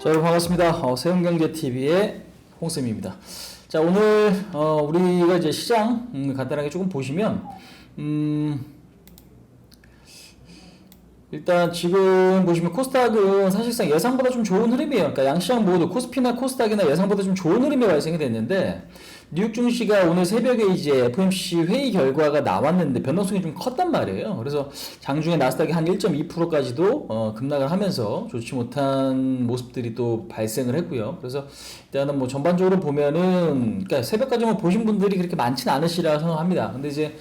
자, 여러분 반갑습니다. 세운경제TV의 홍쌤입니다. 자, 오늘 우리가 이제 시장 간단하게 조금 보시면 일단 지금 보시면 코스닥은 사실상 예상보다 좀 좋은 흐름이에요. 그러니까 양시장 모두 코스피나 코스닥이나 예상보다 좀 좋은 흐름이 발생이 됐는데 뉴욕 증시가 오늘 새벽에 이제 FOMC 회의 결과가 나왔는데 변동성이 좀 컸단 말이에요. 그래서 장중에 나스닥이 한 1.2%까지도 급락을 하면서 좋지 못한 모습들이 또 발생을 했고요. 그래서 일단은 뭐 전반적으로 보면은 그러니까 새벽까지만 보신 분들이 그렇게 많지는 않으시라 생각합니다. 근데 이제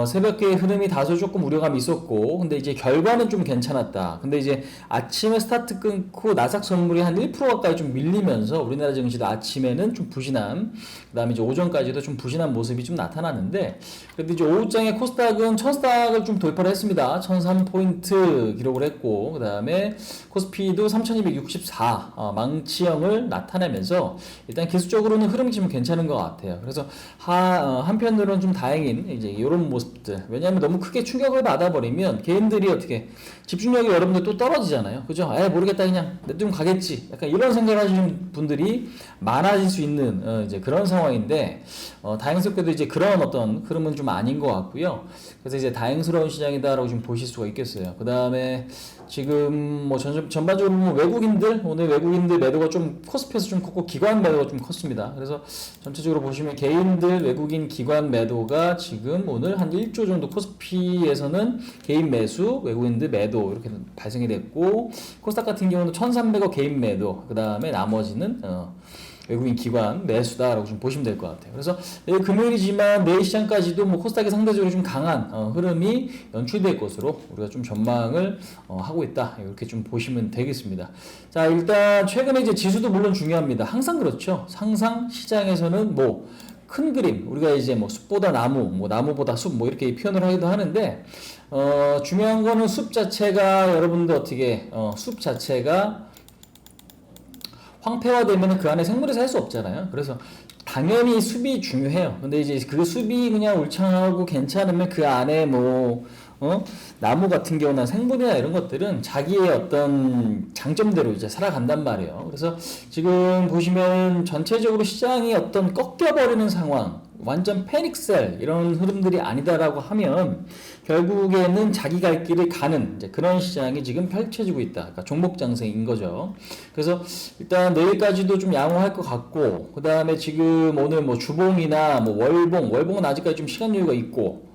새벽의 흐름이 다소 조금 우려감이 있었고, 근데 이제 결과는 좀 괜찮았다. 근데 이제 아침에 스타트 끊고 나스닥 선물이 한 1% 가까이 좀 밀리면서 우리나라 증시도 아침에는 좀 부진한, 그 다음에 이제 오전까지도 좀 부진한 모습이 좀 나타났는데, 그래도 이제 오후장에 코스닥은 1000스닥을 좀 돌파를 했습니다. 1003포인트 기록을 했고, 그 다음에 코스피도 3264, 망치형을 나타내면서 일단 기술적으로는 흐름이 좀 괜찮은 것 같아요. 그래서 한편으로는 좀 다행인 이제 이런 모습들. 왜냐하면 너무 크게 충격을 받아버리면 개인들이 어떻게 집중력이 여러분들 또 떨어지잖아요. 그죠? 모르겠다 그냥 내 좀 가겠지. 약간 이런 생각을 하시는 분들이 많아질 수 있는 이제 그런 상황인데 다행스럽게도 이제 그런 어떤 흐름은 좀 아닌 것 같고요. 그래서 이제 다행스러운 시장이다라고 좀 보실 수가 있겠어요. 그 다음에 지금 뭐 전반적으로 뭐 오늘 외국인들 매도가 좀 코스피에서 좀 컸고 기관 매도가 좀 컸습니다. 그래서 전체적으로 보시면 개인들 외국인 기관 매도가 지금 오늘 한 1조 정도 코스피에서는 개인 매수 외국인들 매도 이렇게 발생이 됐고 코스닥 같은 경우는 1300억 개인 매도 그 다음에 나머지는 외국인 기관 매수다라고 좀 보시면 될 것 같아요. 그래서 내일 금요일이지만 내일 시장까지도 뭐 코스닥이 상대적으로 좀 강한 흐름이 연출될 것으로 우리가 좀 전망을 하고 있다. 이렇게 좀 보시면 되겠습니다. 자, 일단 최근에 이제 지수도 물론 중요합니다. 항상 그렇죠. 항상 시장에서는 뭐 큰 그림, 우리가 이제 뭐 숲보다 나무, 뭐 나무보다 숲, 뭐 이렇게 표현을 하기도 하는데, 중요한 거는 숲 자체가 여러분들 어떻게, 숲 자체가 황폐화되면 그 안에 생물이 살 수 없잖아요. 그래서 당연히 숲이 중요해요. 근데 이제 그 숲이 그냥 울창하고 괜찮으면 그 안에 뭐 나무 같은 경우나 생분이나 이런 것들은 자기의 어떤 장점대로 이제 살아간단 말이에요. 그래서 지금 보시면 전체적으로 시장이 어떤 꺾여버리는 상황, 완전 패닉셀 이런 흐름들이 아니다라고 하면 결국에는 자기 갈 길을 가는 이제 그런 시장이 지금 펼쳐지고 있다. 그러니까 종목 장세인 거죠. 그래서 일단 내일까지도 좀 양호할 것 같고, 그 다음에 지금 오늘 뭐 주봉이나 뭐 월봉은 아직까지 좀 시간 여유가 있고,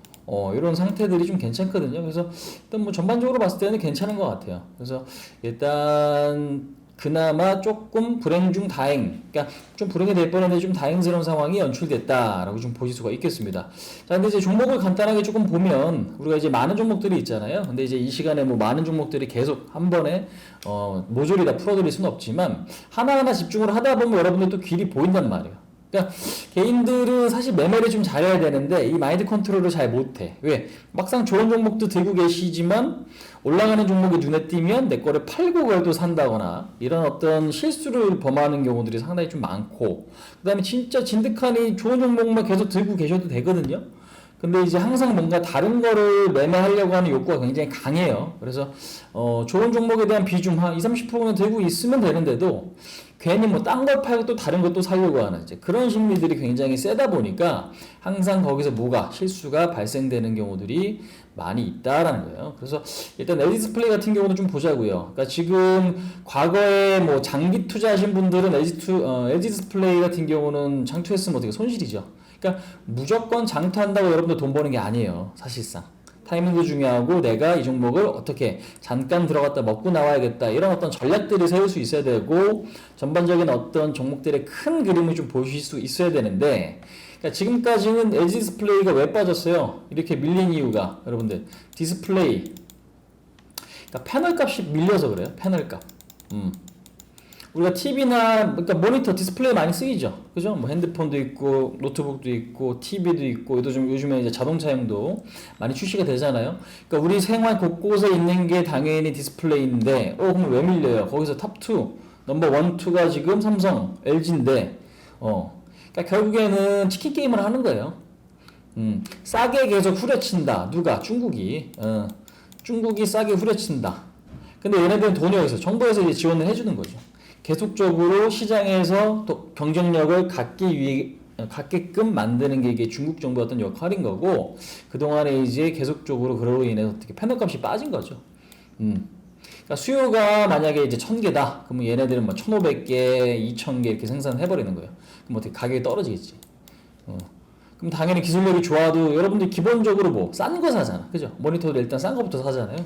이런 상태들이 좀 괜찮거든요. 그래서 일단 뭐 전반적으로 봤을 때는 괜찮은 것 같아요. 그래서 일단 그나마 조금 불행 중 다행, 그러니까 좀 불행이 될 뻔했는데 좀 다행스러운 상황이 연출됐다라고 좀 보실 수가 있겠습니다. 자, 근데 이제 종목을 간단하게 조금 보면 우리가 이제 많은 종목들이 있잖아요. 근데 이제 이 시간에 뭐 많은 종목들이 계속 한 번에 모조리 다 풀어드릴 수는 없지만 하나하나 집중을 하다 보면 여러분들도 길이 보인단 말이에요. 그러니까 개인들은 사실 매매를 좀 잘해야 되는데 이 마인드 컨트롤을 잘 못해. 왜? 막상 좋은 종목도 들고 계시지만 올라가는 종목이 눈에 띄면 내 거를 팔고 그래도 산다거나 이런 어떤 실수를 범하는 경우들이 상당히 좀 많고, 그 다음에 진짜 진득하니 좋은 종목만 계속 들고 계셔도 되거든요. 근데 이제 항상 뭔가 다른 거를 매매하려고 하는 욕구가 굉장히 강해요. 그래서 좋은 종목에 대한 비중 한 20-30%는 들고 있으면 되는데도 괜히 뭐 딴 걸 팔고 또 다른 것도 사려고 하는 이제 그런 심리들이 굉장히 세다 보니까 항상 거기서 뭐가 실수가 발생되는 경우들이 많이 있다라는 거예요. 그래서 일단 LG 디스플레이 같은 경우는 좀 보자고요. 그러니까 지금 과거에 뭐 장기 투자하신 분들은 LG 디스플레이 같은 경우는 장투했으면 어떻게 손실이죠. 그러니까 무조건 장투한다고 여러분들 돈 버는 게 아니에요. 사실상. 타이밍도 중요하고 내가 이 종목을 어떻게 잠깐 들어갔다 먹고 나와야겠다 이런 어떤 전략들을 세울 수 있어야 되고 전반적인 어떤 종목들의 큰 그림을 좀 보실 수 있어야 되는데, 그러니까 지금까지는 LG 디스플레이가 왜 빠졌어요? 이렇게 밀린 이유가 여러분들 디스플레이, 그러니까 패널 값이 밀려서 그래요. 패널 값. 우리가 TV나 그러니까 모니터 디스플레이 많이 쓰이죠. 그죠? 뭐 핸드폰도 있고 노트북도 있고 TV도 있고 요즘에 이제 자동차용도 많이 출시가 되잖아요. 그러니까 우리 생활 곳곳에 있는 게 당연히 디스플레이인데 그럼 왜 밀려요? 거기서 탑2 넘버 1, 2가 지금 삼성, LG인데 그러니까 결국에는 치킨 게임을 하는 거예요. 싸게 계속 후려친다. 누가? 중국이 싸게 후려친다. 근데 얘네들은 돈이 어디서? 정부에서 이제 지원을 해주는 거죠. 계속적으로 시장에서 또 경쟁력을 갖게끔 만드는 게 이게 중국 정부의 어떤 역할인 거고, 그동안에 이제 계속적으로 그로 인해서 어떻게 패널값이 빠진 거죠. 그러니까 수요가 만약에 이제 1000개다. 그러면 얘네들은 뭐 1500개, 2000개 이렇게 생산해버리는 거예요. 그럼 어떻게 가격이 떨어지겠지. 그럼 당연히 기술력이 좋아도 여러분들 기본적으로 뭐 싼 거 사잖아. 그죠? 모니터도 일단 싼 거부터 사잖아요.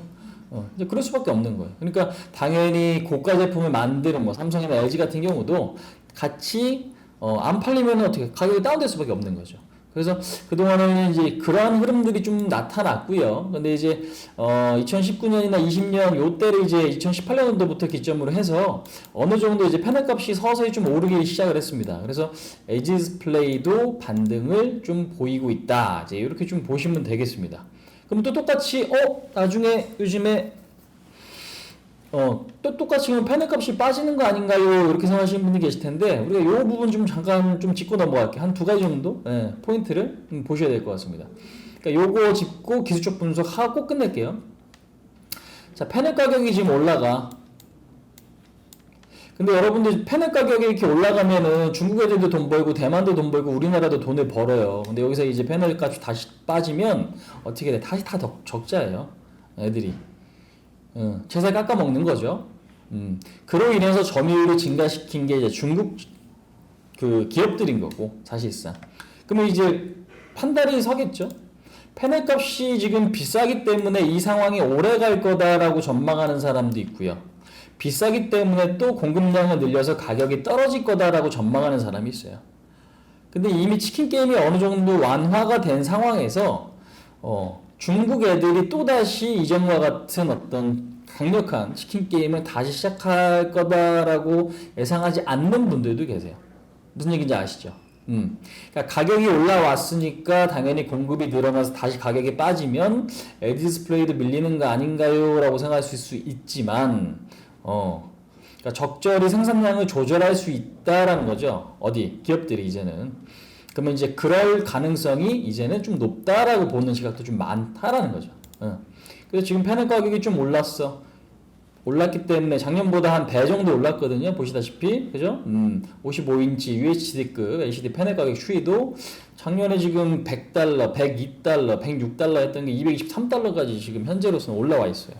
이제 그럴 수밖에 없는 거예요. 그러니까 당연히 고가 제품을 만드는 뭐 삼성이나 LG 같은 경우도 같이 안 팔리면 어떻게 가격이 다운될 수밖에 없는 거죠. 그래서 그동안에는 이제 그러한 흐름들이 좀 나타났고요. 근데 이제 2019년이나 20년 요때를 이제 2018년도부터 기점으로 해서 어느 정도 이제 패널 값이 서서히 좀 오르기 시작을 했습니다. 그래서 에지 디스플레이도 반등을 좀 보이고 있다. 이제 이렇게 좀 보시면 되겠습니다. 그럼 또 똑같이 나중에 요즘에 또 똑같이 그럼 패널 값이 빠지는 거 아닌가요? 이렇게 생각하시는 분이 계실 텐데, 우리가 이 부분 좀 잠깐 좀 짚고 넘어갈게요. 한 두 가지 정도 포인트를 보셔야 될 것 같습니다. 그러니까 요거 짚고 기술적 분석하고 끝낼게요. 자, 패널 가격이 지금 올라가. 근데 여러분들 패널 가격이 이렇게 올라가면은 중국 애들도 돈 벌고 대만도 돈 벌고 우리나라도 돈을 벌어요. 근데 여기서 이제 패널 값이 다시 빠지면 어떻게 돼? 다시 다 적자예요. 애들이. 채살 깎아 먹는 거죠. 그로 인해서 점유율을 증가시킨 게 이제 중국 그 기업들인 거고, 사실상. 그러면 이제 판단이 서겠죠. 패널 값이 지금 비싸기 때문에 이 상황이 오래 갈 거다라고 전망하는 사람도 있고요. 비싸기 때문에 또 공급량을 늘려서 가격이 떨어질 거다라고 전망하는 사람이 있어요. 근데 이미 치킨 게임이 어느 정도 완화가 된 상황에서 중국 애들이 또다시 이전과 같은 어떤 강력한 치킨 게임을 다시 시작할 거다라고 예상하지 않는 분들도 계세요. 무슨 얘기인지 아시죠? 그러니까 가격이 올라왔으니까 당연히 공급이 늘어나서 다시 가격이 빠지면 LG 디스플레이도 밀리는 거 아닌가요? 라고 생각하실 수 있지만, 그러니까 적절히 생산량을 조절할 수 있다라는 거죠. 기업들이 이제는. 그러면 이제 그럴 가능성이 이제는 좀 높다라고 보는 시각도 좀 많다라는 거죠. 그래서 지금 패널 가격이 좀 올랐기 때문에 작년보다 한 배 정도 올랐거든요. 보시다시피. 그죠? 55인치 UHD급 LCD 패널 가격 추이도 작년에 지금 $100, $102, $106 했던 게 $223까지 지금 현재로서는 올라와 있어요.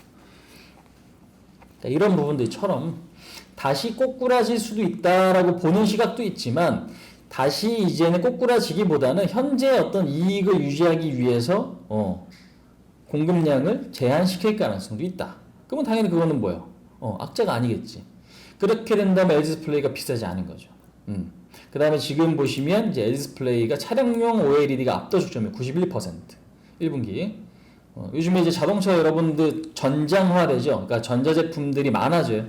이런 부분들처럼 다시 꼬꾸라질 수도 있다라고 보는 시각도 있지만, 다시 이제는 꼬꾸라지기보다는 현재 어떤 이익을 유지하기 위해서 공급량을 제한시킬 가능성도 있다. 그러면 당연히 그거는 뭐예요? 악재가 아니겠지. 그렇게 된다면 LG 디스플레이가 비싸지 않은 거죠. 그 다음에 지금 보시면 이제 LG 디스플레이가 차량용 OLED가 압도적점이 91%. 1분기. 요즘에 이제 자동차 여러분들 전장화되죠. 그러니까 전자제품들이 많아져요.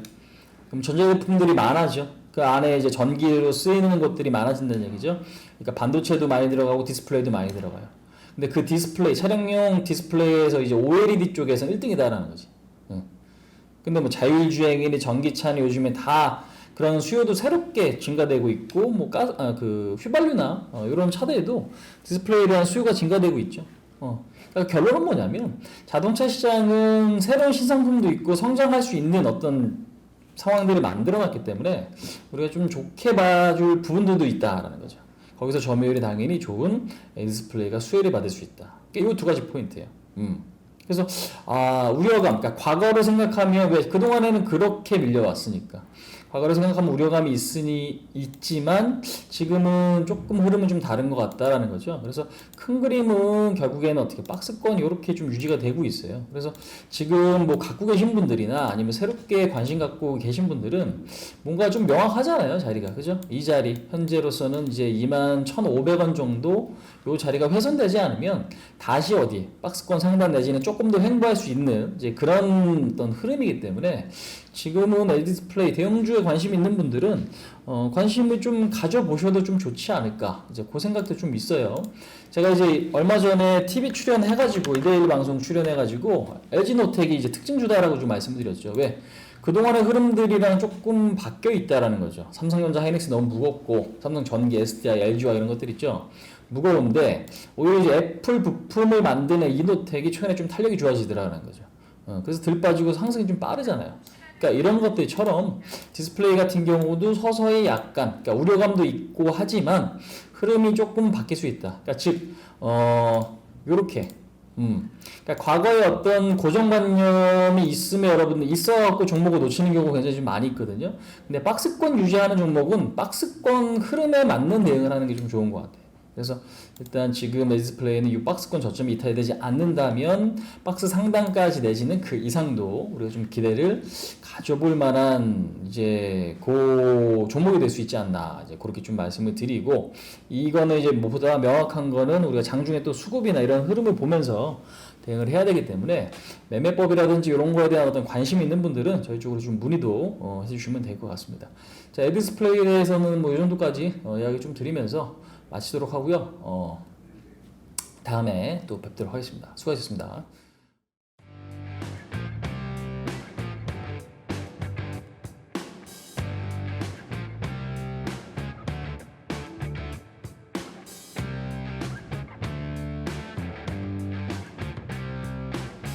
그럼 전자제품들이 많아져. 그 안에 이제 전기로 쓰이는 것들이 많아진다는 얘기죠. 그러니까 반도체도 많이 들어가고 디스플레이도 많이 들어가요. 근데 그 디스플레이, 차량용 디스플레이에서 이제 OLED 쪽에서는 1등이다라는 거지. 근데 뭐 자율주행이니 전기차니 요즘에 다 그런 수요도 새롭게 증가되고 있고, 뭐 그 휘발유나 이런 차들에도 디스플레이에 대한 수요가 증가되고 있죠. 그러니까 결론은 뭐냐면 자동차 시장은 새로운 신상품도 있고 성장할 수 있는 어떤 상황들을 만들어놨기 때문에 우리가 좀 좋게 봐줄 부분들도 있다라는 거죠. 거기서 점유율이 당연히 좋은 디스플레이가 수혜를 받을 수 있다. 이 두 가지 포인트예요. 그래서 우려감, 그러니까 과거를 생각하면 왜 그동안에는 그렇게 밀려왔으니까 과거를 생각하면 우려감이 있지만 지금은 조금 흐름은 좀 다른 것 같다라는 거죠. 그래서 큰 그림은 결국에는 어떻게 박스권 이렇게 좀 유지가 되고 있어요. 그래서 지금 뭐 갖고 계신 분들이나 아니면 새롭게 관심 갖고 계신 분들은 뭔가 좀 명확하잖아요, 자리가. 그죠? 이 자리 현재로서는 이제 21,500원 정도 요 자리가 훼손되지 않으면 다시 박스권 상단 내지는 조금 더 횡보할 수 있는 이제 그런 어떤 흐름이기 때문에 지금은 LG 디스플레이 대형주에 관심 있는 분들은 관심을 좀 가져보셔도 좀 좋지 않을까, 이제 그 생각도 좀 있어요. 제가 이제 얼마 전에 TV 출연해가지고 1대1 방송 출연해가지고 LG노텍이 이제 특징주다라고 좀 말씀드렸죠. 왜? 그동안의 흐름들이랑 조금 바뀌어 있다라는 거죠. 삼성전자, 하이닉스 너무 무겁고 삼성전기, SDI, LG와 이런 것들 있죠. 무거운데 오히려 이제 애플 부품을 만드는 이노텍이 최근에 좀 탄력이 좋아지더라는 거죠. 그래서 들 빠지고 상승이 좀 빠르잖아요. 그러니까 이런 것들처럼 디스플레이 같은 경우도 서서히 약간 그러니까 우려감도 있고 하지만 흐름이 조금 바뀔 수 있다. 그러니까 즉 요렇게 그러니까 과거에 어떤 고정관념이 있으면 여러분들 있어갖고 종목을 놓치는 경우가 굉장히 좀 많이 있거든요. 근데 박스권 유지하는 종목은 박스권 흐름에 맞는 대응을 하는 게 좀 좋은 것 같아요. 그래서 일단 지금 디스플레이는 이 박스권 저점이 이탈되지 않는다면 박스 상단까지 내지는 그 이상도 우리가 좀 기대를 가져볼 만한 이제 그 종목이 될 수 있지 않나 이제 그렇게 좀 말씀을 드리고 이거는 이제 무엇보다 명확한 거는 우리가 장중에 또 수급이나 이런 흐름을 보면서 대응을 해야 되기 때문에 매매법이라든지 이런 거에 대한 어떤 관심이 있는 분들은 저희 쪽으로 좀 문의도 해주시면 될 것 같습니다. 자, 에디스플레이에 대해서는 뭐 이 정도까지 이야기 좀 드리면서 마치도록 하고요. 다음에 또 뵙도록 하겠습니다. 수고하셨습니다.